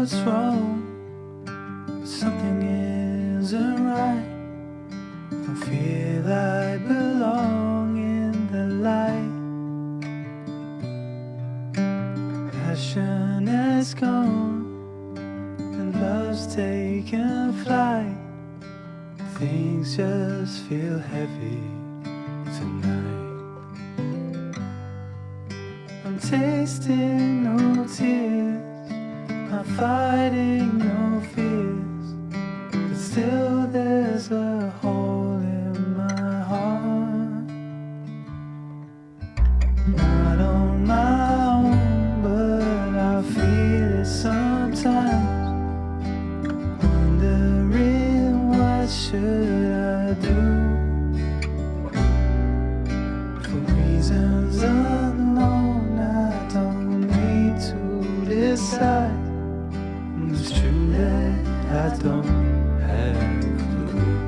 what's wrong, but something isn't right. Don't feel I belong in the light. Passion has gone and love's taken flight. Things just feel heavy tonight. I'm tasting no tears, I'm fighting no fears, but still there's a hole in my heart. Not on my own, but I feel it sometimes. Wondering what should I do? For reasons unknown, I don't need to decide. It's true that I don't have a clue.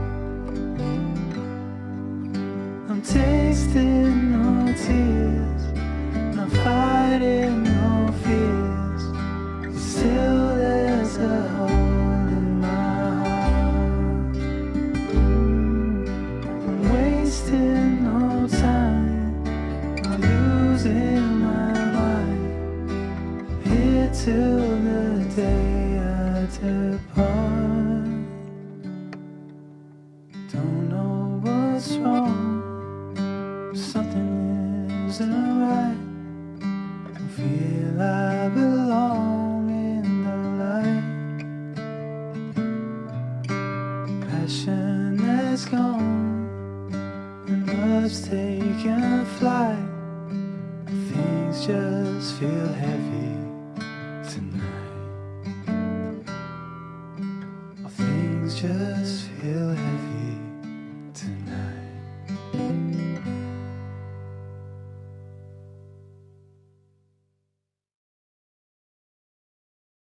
I'm tasting no tears, I'm fighting no fears, still there's a hole in my heart. I'm wasting no time, I'm losing my mind, here till the day I depart. Don't know what's wrong, something isn't right. Don't feel I belong in the light. Passion has gone and love's taken flight. Things just feel heavy tonight. Things just